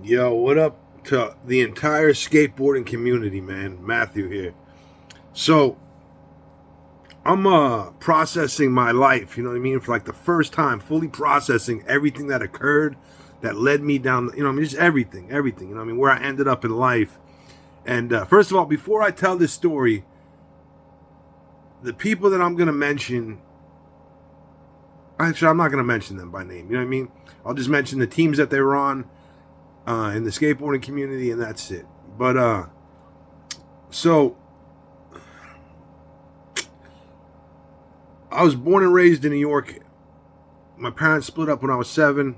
Yo, what up to the entire skateboarding community, man? Matthew here. So, I'm processing my life, you know what I mean? For like the first time, fully processing everything that occurred that led me down, you know, I mean, just everything, you know what I mean? Where I ended up in life. And first of all, before I tell this story, the people that I'm going to mention, actually, I'm not going to mention them by name, you know what I mean? I'll just mention the teams that they were on in the skateboarding community, and that's it. But, so I was born and raised in New York. My parents split up when I was 7.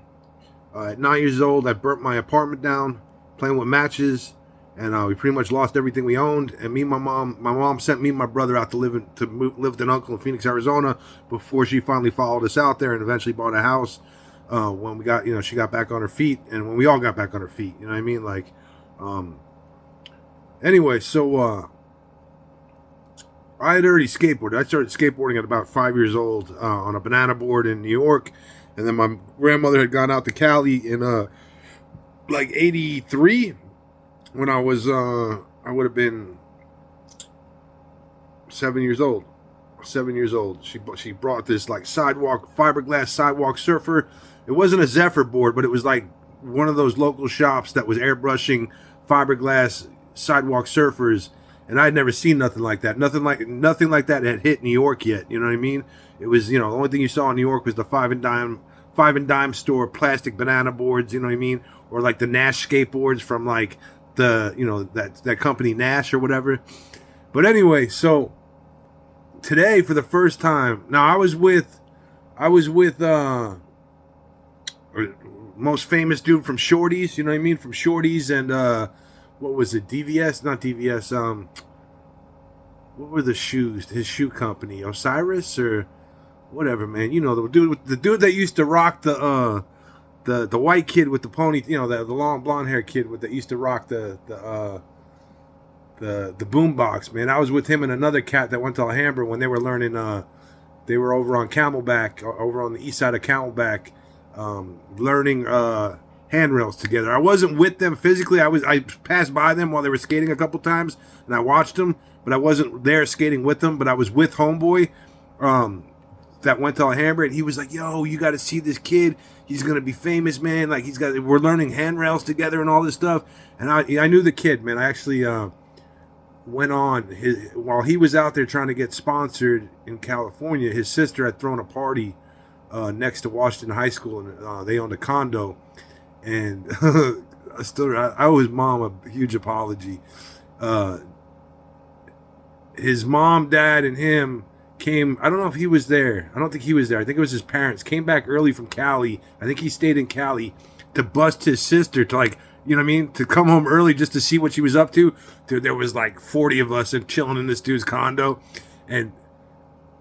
At 9 years old, I burnt my apartment down playing with matches, and we pretty much lost everything we owned. And me and my mom sent me and my brother out to live with an uncle in Phoenix, Arizona, before she finally followed us out there and eventually bought a house. When we got, she got back on her feet, and when we all got back on our feet, you know what I mean? Like, anyway, so I had already skateboarded. I started skateboarding at about 5 years old on a banana board in New York, and then my grandmother had gone out to Cali in like '83 when I was I would have been 7 years old. 7 years old. She brought this like fiberglass sidewalk surfer. It wasn't a Zephyr board, but it was like one of those local shops that was airbrushing fiberglass sidewalk surfers, and I'd never seen nothing like that. Nothing like that had hit New York yet. You know what I mean? It was, the only thing you saw in New York was the five and dime store plastic banana boards. You know what I mean? Or like the Nash skateboards from like the that company Nash or whatever. But anyway, so today for the first time, now I was with most famous dude from Shorties. You know what I mean? From Shorties and what was it? DVS, not DVS. What were the shoes? His shoe company, Osiris or whatever, man. You know the dude that used to rock the white kid with the pony. The long blonde hair kid that used to rock the boombox, man. I was with him and another cat that went to Alhambra when they were learning. They were over on Camelback, over on the east side of Camelback, learning handrails together. I wasn't with them physically. I passed by them while they were skating a couple times, and I watched them, but I wasn't there skating with them. But I was with homeboy that went to Alhambra, and he was like, "Yo, you got to see this kid. He's gonna be famous, man. Like we're learning handrails together and all this stuff." And I knew the kid, man. I actually went on while he was out there trying to get sponsored in California. His sister had thrown a party next to Washington High School, and they owned a condo. And I owe his mom a huge apology. His mom, dad, and him came. I don't know if he was there. I don't think he was there. I think it was his parents. Came back early from Cali. I think he stayed in Cali to bust his sister to you know what I mean? To come home early just to see what she was up to. Dude, there was like 40 of us and chilling in this dude's condo. And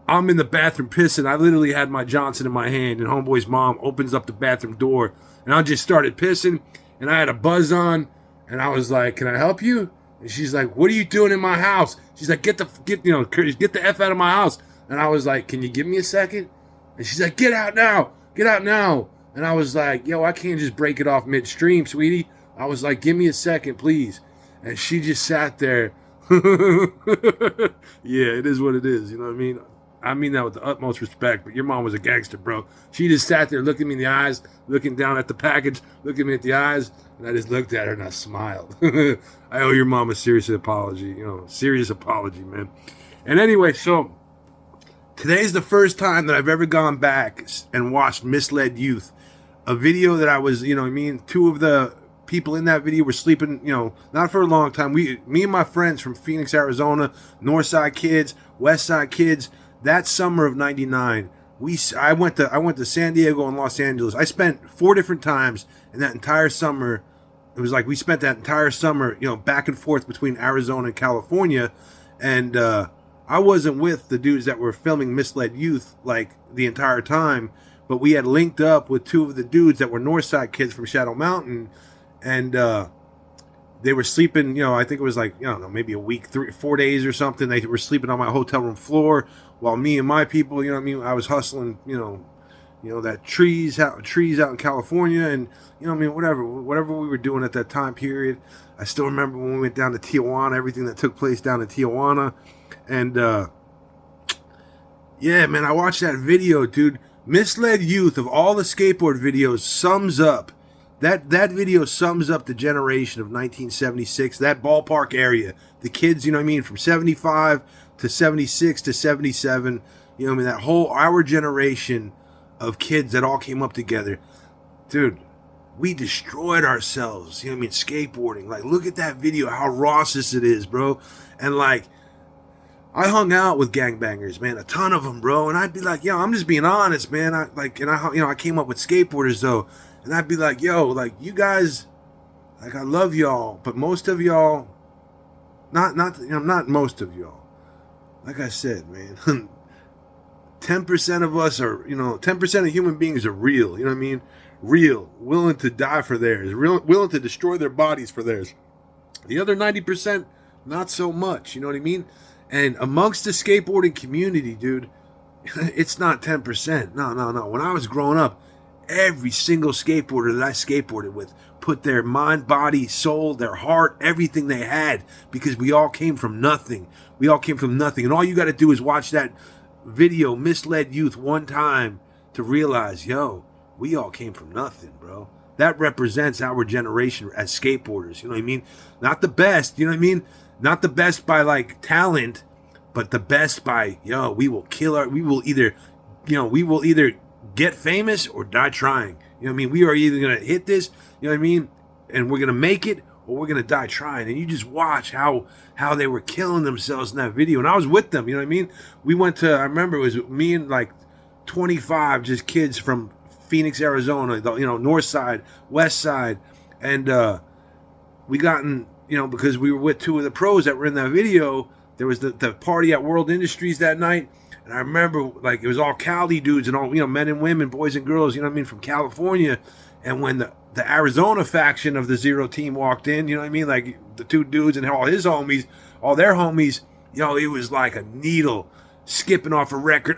I'm in the bathroom pissing. I literally had my Johnson in my hand, and homeboy's mom opens up the bathroom door, and I just started pissing, and I had a buzz on, and I was like, "Can I help you?" And she's like, "What are you doing in my house?" She's like, get the F out of my house." And I was like, "Can you give me a second?" And she's like, "Get out now. Get out now." And I was like, "Yo, I can't just break it off midstream, sweetie." I was like, "Give me a second, please." And she just sat there. Yeah, it is what it is. You know what I mean? I mean that with the utmost respect, but your mom was a gangster, bro. She just sat there looking me in the eyes, looking down at the package, looking me at the eyes, and I just looked at her and I smiled. I owe your mom a serious apology, serious apology, man. And anyway, so today's the first time that I've ever gone back and watched Mislead Youth, a video that I was, you know what I mean, two of the people in that video were sleeping, not for a long time. Me and my friends from Phoenix, Arizona, Northside kids, Westside kids, that summer of '99, I went to San Diego and Los Angeles. I spent 4 different times in that entire summer. It was like we spent that entire summer, back and forth between Arizona and California, and I wasn't with the dudes that were filming Mislead Youth like the entire time, but we had linked up with 2 of the dudes that were Northside kids from Shadow Mountain, and they were sleeping, I think it was like, I don't know, maybe a week, 4 days or something. They were sleeping on my hotel room floor while me and my people, I was hustling, that trees out in California, and I mean, whatever we were doing at that time period. I still remember when we went down to Tijuana, everything that took place down in Tijuana, and yeah, man, I watched that video, dude. Mislead Youth, of all the skateboard videos, sums up that video sums up the generation of 1976, that ballpark area. The kids, you know what I mean, from 75 to 76 to 77, you know what I mean, that whole our generation of kids that all came up together. Dude, we destroyed ourselves, you know what I mean, skateboarding. Like, look at that video, how raucous it is, bro. And like, I hung out with gangbangers, man, a ton of them, bro. And I'd be like, yo, I'm just being honest, man. I came up with skateboarders though, and I'd be like, yo, like, you guys, like, I love y'all, but most of y'all, not most of y'all. Like I said, man, 10% of us are, 10% of human beings are real. You know what I mean? Real, willing to die for theirs, willing to destroy their bodies for theirs. The other 90%, not so much. You know what I mean? And amongst the skateboarding community, dude, it's not 10%. No. When I was growing up, every single skateboarder that I skateboarded with put their mind, body, soul, their heart, everything they had, because we all came from nothing. We all came from nothing. And all you got to do is watch that video, Mislead Youth, one time to realize, yo, we all came from nothing, bro. That represents our generation as skateboarders. You know what I mean? Not the best, you know what I mean? Not the best by like talent, but the best by, yo, we will either get famous or die trying. You know what I mean? We are either going to hit this, you know what I mean? And we're going to make it, or we're going to die trying. And you just watch how they were killing themselves in that video. And I was with them, you know what I mean? We went to, I remember it was me and like 25 just kids from Phoenix, Arizona, north side, west side. And we gotten, because we were with two of the pros that were in that video. There was the party at World Industries that night. And I remember, like, it was all Cali dudes and all, men and women, boys and girls, you know what I mean, from California. And when the Arizona faction of the Zero team walked in, you know what I mean, like the two dudes and all his homies, all their homies, it was like a needle skipping off a record.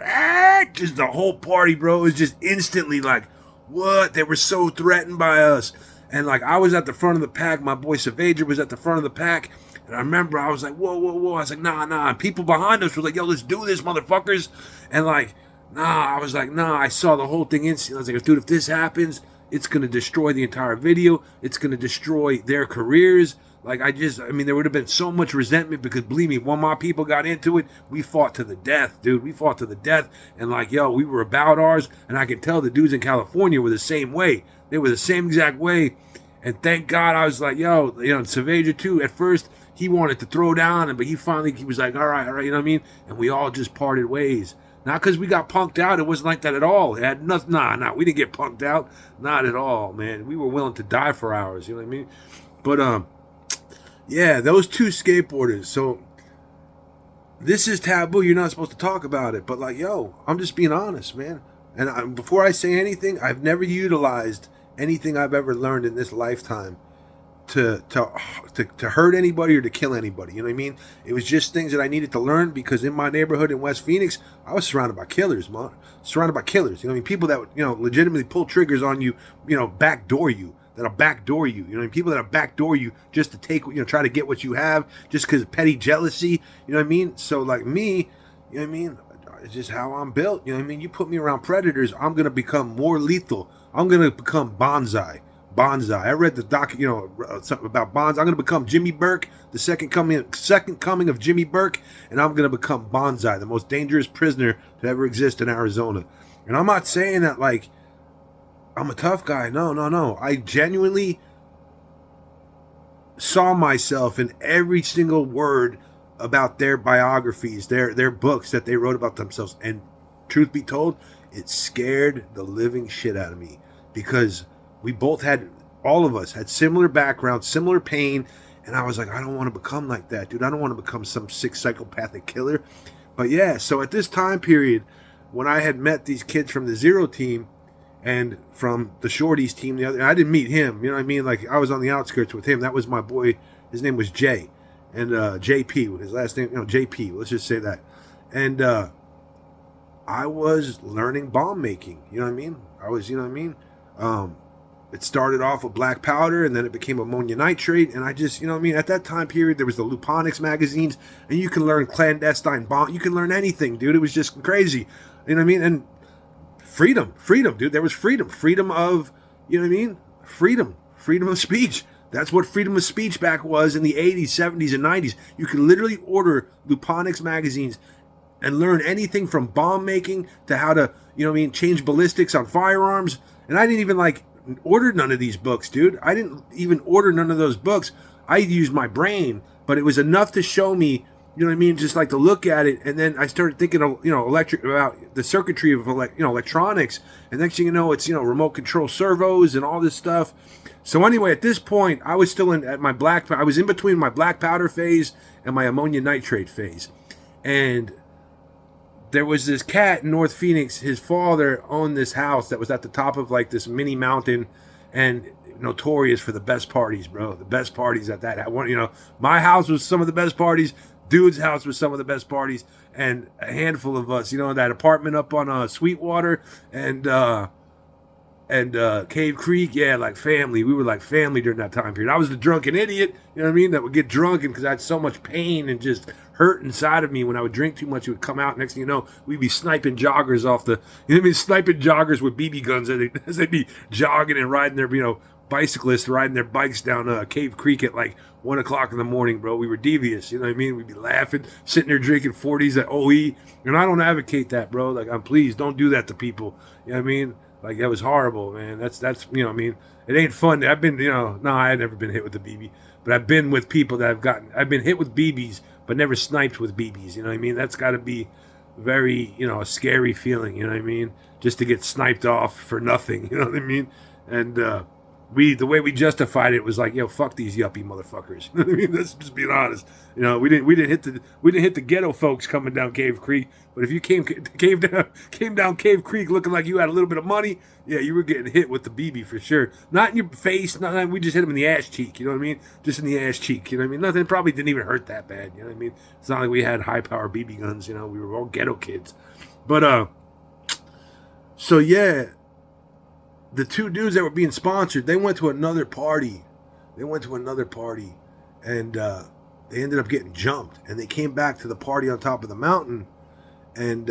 Just the whole party, bro. It was just instantly like, what? They were so threatened by us. And like, I was at the front of the pack. My boy Savager was at the front of the pack. And I remember I was like, whoa. I was like, nah. And people behind us were like, yo, let's do this, motherfuckers. And like, nah. I was like, nah. I saw the whole thing instantly. I was like, dude, if this happens, it's going to destroy the entire video. It's going to destroy their careers. Like, there would have been so much resentment because, believe me, when my people got into it, we fought to the death, dude. We fought to the death. And like, yo, we were about ours. And I can tell the dudes in California were the same way. They were the same exact way. And thank God I was like, yo, and Savager too. At first, he wanted to throw down, but he was like, all right, you know what I mean? And we all just parted ways. Not because we got punked out. It wasn't like that at all. It had nothing. Nah, we didn't get punked out. Not at all, man. We were willing to die for ours, you know what I mean? But, yeah, those two skateboarders. So, this is taboo. You're not supposed to talk about it. But, like, yo, I'm just being honest, man. And before I say anything, I've never utilized anything I've ever learned in this lifetime to hurt anybody or to kill anybody. You know what I mean? It was just things that I needed to learn because in my neighborhood in West Phoenix, I was surrounded by killers, man. Surrounded by killers. You know what I mean? People that would, legitimately pull triggers on you, backdoor you. That'll backdoor you. You know what I mean? People that'll backdoor you just to take, try to get what you have just because of petty jealousy. You know what I mean? So like me, you know what I mean? It's just how I'm built. You know what I mean? You put me around predators, I'm going to become more lethal. I'm going to become Bonsai. I read the doc, something about Bonds. I'm going to become Jimmy Burke, the second coming of Jimmy Burke, and I'm going to become Bonsai, the most dangerous prisoner to ever exist in Arizona. And I'm not saying that like I'm a tough guy. No. I genuinely saw myself in every single word about their biographies, their books that they wrote about themselves. And truth be told, it scared the living shit out of me because all of us had similar backgrounds, similar pain. And I was like, I don't want to become like that, dude. I don't want to become some sick psychopathic killer. But yeah, so at this time period, when I had met these kids from the Zero team and from the Shorties team, I didn't meet him. You know what I mean? Like I was on the outskirts with him. That was my boy. His name was Jay. And JP, his last name, JP. Let's just say that. And I was learning bomb making. You know what I mean? I was, you know what I mean? It started off with black powder, and then it became ammonia nitrate. And I just, you know what I mean? At that time period, there was the Luponics magazines, and you can learn clandestine bomb. You can learn anything, dude. It was just crazy. You know what I mean? And freedom, dude. There was freedom of, you know what I mean? Freedom of speech. That's what freedom of speech back was in the 80s, 70s, and 90s. You could literally order Luponics magazines and learn anything from bomb making to how to, you know what I mean, change ballistics on firearms. And I didn't even order none of these books, dude. I didn't even order none of those books. I used my brain, but it was enough to show me, you know what I mean, just to look at it. And then I started thinking of, about the circuitry of, electronics. And next thing you know, it's, remote control servos and all this stuff. So anyway, at this point, I was still I was in between my black powder phase and my ammonia nitrate phase. And there was this cat in North Phoenix. His father owned this house that was at the top of this mini mountain, and notorious for the best parties, bro. The best parties at that. My house was some of the best parties. Dude's house was some of the best parties, and a handful of us, that apartment up on Sweetwater and Cave Creek, yeah, like family. We were like family during that time period. I was the drunken idiot, you know what I mean, that would get drunk, and because I had so much pain and just hurt inside of me when I would drink too much, it would come out. Next thing you know, we'd be sniping joggers off the, you know what I mean, sniping joggers with BB guns as they'd be jogging and riding their, bicyclists riding their bikes down Cave Creek at 1 o'clock in the morning, bro. We were devious, you know what I mean? We'd be laughing, sitting there drinking 40s at OE, and I don't advocate that, bro. I'm please don't do that to people, you know what I mean? That was horrible, man. That's you know, I mean, it ain't fun. I've been, no, I had never been hit with a BB, but I've been with people that I've been hit with BBs, but never sniped with BBs. You know what I mean? That's got to be very, a scary feeling. You know what I mean? Just to get sniped off for nothing. You know what I mean? And the way we justified it was yo, fuck these yuppie motherfuckers. You know what I mean? That's just being honest. We didn't hit the ghetto folks coming down Cave Creek. But if you came down Cave Creek looking like you had a little bit of money, yeah, you were getting hit with the BB for sure. Not in your face, we just hit him in the ass cheek, you know what I mean? Just in the ass cheek, you know what I mean? Nothing, probably didn't even hurt that bad, you know what I mean? It's not like we had high power BB guns, we were all ghetto kids. But so yeah, the two dudes that were being sponsored, they went to another party. And they ended up getting jumped, and they came back to the party on top of the mountain. And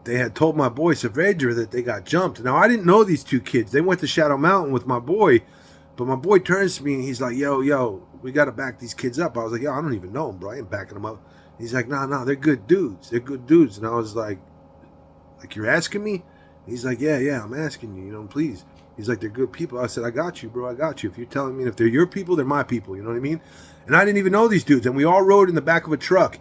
they had told my boy Saavedra that they got jumped. Now, I didn't know these two kids. They went to Shadow Mountain with my boy. But my boy turns to me and he's like, yo, we got to back these kids up. I was like, yo, I don't even know them, bro. I ain't backing them up. He's like, no, they're good dudes. And I was like, you're asking me? He's like, yeah, I'm asking you, please. He's like, they're good people. I said, I got you, bro. I got you. If you're telling me if they're your people, they're my people. You know what I mean? And I didn't even know these dudes. And we all rode in the back of a truck.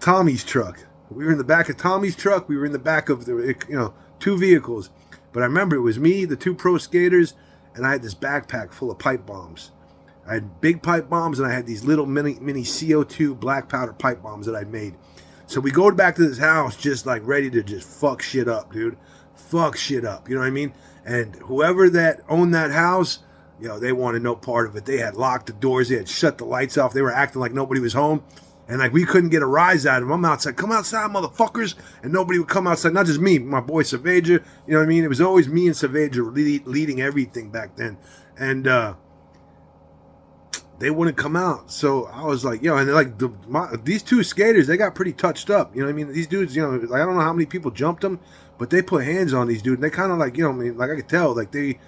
Tommy's truck. We were in the back of Tommy's truck. We were in the back of the, two vehicles. But I remember it was me, the two pro skaters, and I had this backpack full of pipe bombs. I had big pipe bombs, and I had these little mini CO2 black powder pipe bombs that I made. So we go back to this house just ready to just fuck shit up, dude. Fuck shit up. You know what I mean? And whoever that owned that house, they wanted no part of it. They had locked the doors. They had shut the lights off. They were acting like nobody was home. And we couldn't get a rise out of them. I'm outside. Come outside, motherfuckers. And nobody would come outside. Not just me, my boy Saavedra. You know what I mean? It was always me and Saavedra leading everything back then. And they wouldn't come out. So I was like, and these two skaters, they got pretty touched up. You know what I mean? These dudes, I don't know how many people jumped them, but they put hands on these dudes. And they kind of I could tell, they,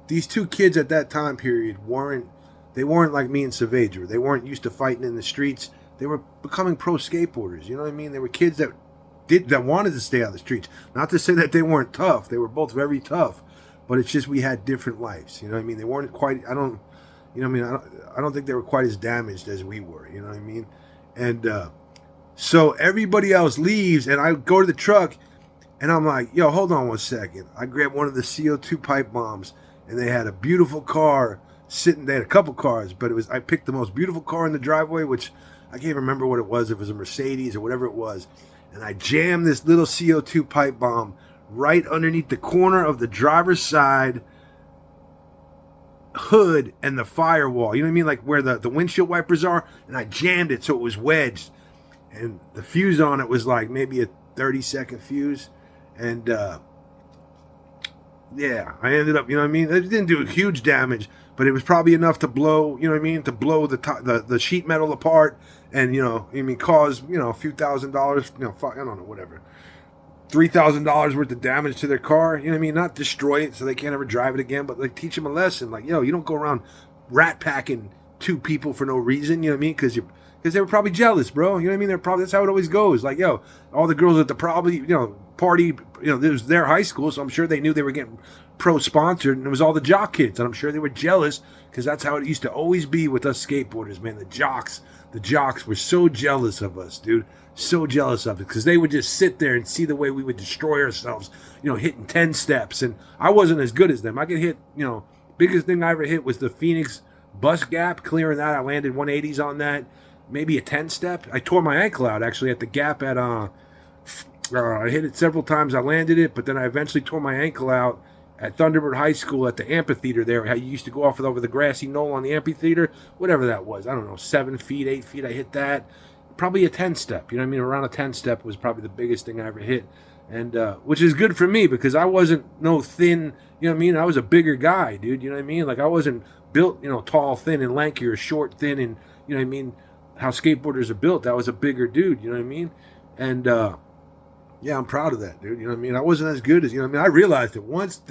these two kids at that time period weren't like me and Saavedra. They weren't used to fighting in the streets. They were becoming pro skateboarders. You know what I mean? They were kids that wanted to stay out of the streets. Not to say that they weren't tough. They were both very tough. But it's just we had different lives. You know what I mean? They weren't quite, I don't think they were quite as damaged as we were. You know what I mean? And so everybody else leaves, and I go to the truck, and I'm like, yo, hold on one second. I grabbed one of the CO2 pipe bombs, and they had a beautiful car sitting. They had a couple cars, but I picked the most beautiful car in the driveway, which I can't remember what it was. If it was a Mercedes or whatever it was. And I jammed this little CO2 pipe bomb right underneath the corner of the driver's side hood and the firewall. You know what I mean? Where the windshield wipers are. And I jammed it so it was wedged. and the fuse on it was like maybe a 30-second fuse, and yeah, I ended up, you know what I mean? It didn't do huge damage, but it was probably enough to blow, you know what I mean, to blow the sheet metal apart, and cause a few $1,000s, I don't know, whatever, $3,000 worth of damage to their car. You know what I mean? Not destroy it so they can't ever drive it again, but like teach them a lesson. Like, you don't go around rat packing two people for no reason. You know what I mean? Because they were probably jealous, bro. You know what I mean? They're probably, that's how it always goes. Like, all the girls at the probably party. It was their high school, so I'm sure they knew they were getting pro sponsored, and it was all the jock kids, and I'm sure they were jealous because that's how it used to always be with us skateboarders, man. The jocks were so jealous of us, dude. So jealous of it because they would just sit there and see the way we would destroy ourselves, hitting 10 steps. And I wasn't as good as them. I could hit, biggest thing I ever hit was the Phoenix bus gap. Clearing that, I landed 180s on that. Maybe a 10 step. I tore my ankle out actually at the gap at I hit it several times. I landed it, but then I eventually tore my ankle out at Thunderbird High School at the amphitheater there. How you used to go off over the grassy knoll on the amphitheater, whatever that was. I don't know, 7 feet, 8 feet. I hit that. Probably a 10 step. You know what I mean? Around a 10 step was probably the biggest thing I ever hit. And which is good for me because I wasn't no thin, you know what I mean? I was a bigger guy, dude. You know what I mean? Like I wasn't built, tall, thin, and lanky, or short, thin, and you know what I mean? How skateboarders are built. I was a bigger dude, you know what I mean? And yeah, I'm proud of that, dude. You know what I mean? I wasn't as good as, I realized it once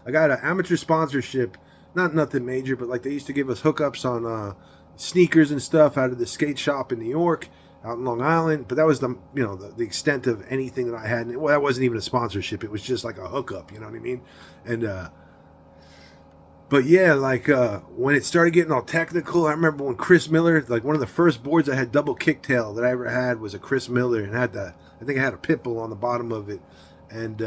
I got an amateur sponsorship, not nothing major, but like they used to give us hookups on sneakers and stuff out of the skate shop in New York, out in Long Island. But that was the extent of anything that I had. Well, that wasn't even a sponsorship. It was just like a hookup, you know what I mean? And, but yeah, like when it started getting all technical, I remember when Chris Miller, like one of the first boards I had double kicktail that I ever had was a Chris Miller, and I think I had a pit bull on the bottom of it. And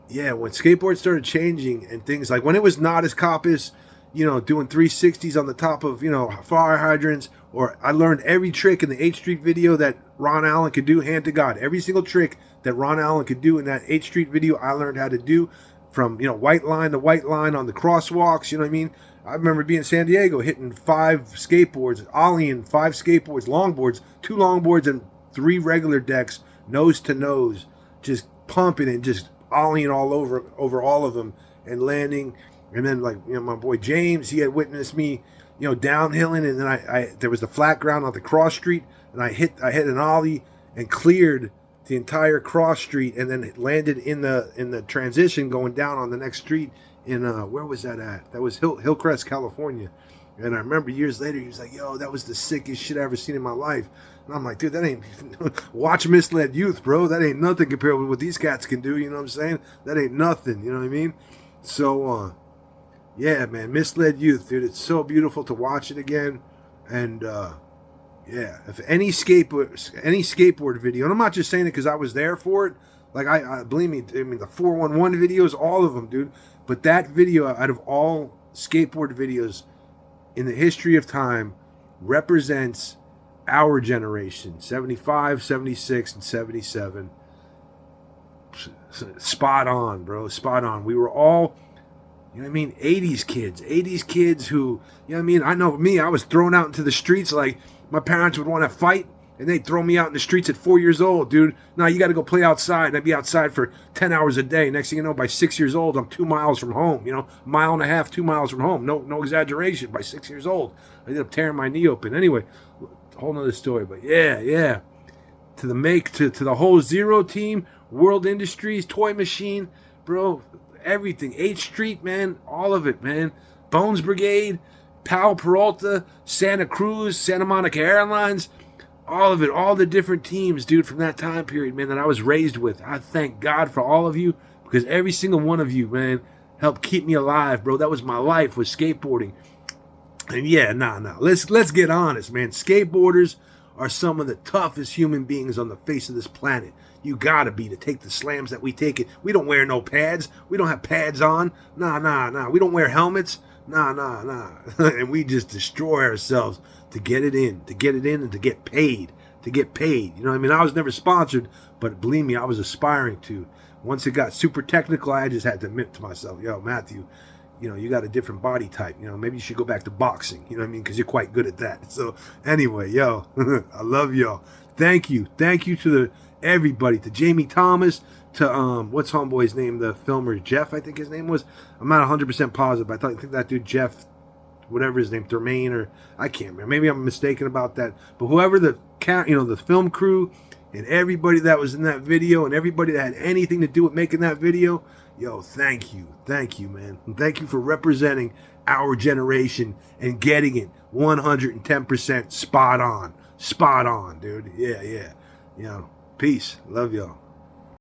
yeah, when skateboards started changing and things like when it was not as coppus, doing 360s on the top of, fire hydrants, or I learned every trick in the 8th Street video that Ron Allen could do, hand to God. Every single trick that Ron Allen could do in that 8th Street video, I learned how to do from, white line to white line on the crosswalks, you know what I mean? I remember being in San Diego hitting 5 skateboards, ollieing 5 skateboards, longboards, 2 longboards and 3 regular decks, nose to nose, just pumping and just ollieing all over all of them and landing. And then like, my boy James, he had witnessed me, downhilling, and then I there was the flat ground on the cross street, and I hit an ollie and cleared the entire cross street, and then it landed in the transition going down on the next street in where was that at? That was Hillcrest, California. And I remember years later, he was like, "Yo, that was the sickest shit I ever seen in my life." And I'm like, "Dude, that ain't watch Mislead Youth, bro. That ain't nothing compared with what these cats can do." You know what I'm saying? That ain't nothing. You know what I mean? So, yeah, man, Mislead Youth, dude. It's so beautiful to watch it again. And yeah, if any skateboard video, and I'm not just saying it because I was there for it. Like I believe me, I mean the 411 videos, all of them, dude. But that video, out of all skateboard videos in the history of time, represents our generation, 75, 76, and 77. Spot on, bro. Spot on. We were all, you know what I mean, 80s kids who, you know what I mean, I know me, I was thrown out into the streets. Like my parents would want to fight, and they'd throw me out in the streets at 4 years old, dude. Now you got to go play outside. And I'd be outside for 10 hours a day. Next thing you know, by 6 years old, I'm 2 miles from home, a mile and a half, 2 miles from home. No exaggeration. By 6 years old, I ended up tearing my knee open. Anyway, whole nother story. But yeah. To the whole Zero team, World Industries, Toy Machine, bro, everything. 8th Street, man, all of it, man. Bones Brigade, Powell Peralta, Santa Cruz, Santa Monica Airlines, all of it, all the different teams, dude, from that time period, man, that I was raised with. I thank God for all of you, because every single one of you, man, helped keep me alive, bro. That was my life, was skateboarding. And yeah, let's get honest, man. Skateboarders are some of the toughest human beings on the face of this planet. You gotta be to take the slams that we take it. We don't wear no pads. We don't have pads on. Nah. We don't wear helmets. Nah. And we just destroy ourselves to get it in, and to get paid. You know what I mean? I was never sponsored, but believe me, I was aspiring to. Once it got super technical, I just had to admit to myself, yo, Matthew, you got a different body type. Maybe you should go back to boxing. You know what I mean? Because you're quite good at that. So anyway, yo, I love y'all. thank you to everybody, to Jamie Thomas, to what's homeboy's name, the filmer Jeff, I think his name was. I'm not 100% positive. I think that dude Jeff, whatever his name, Dermain, or I can't remember. Maybe I'm mistaken about that. But whoever the film crew and everybody that was in that video and everybody that had anything to do with making that video, yo, thank you, man, and thank you for representing our generation and getting it 110% spot on, dude. Yeah. Peace. Love y'all.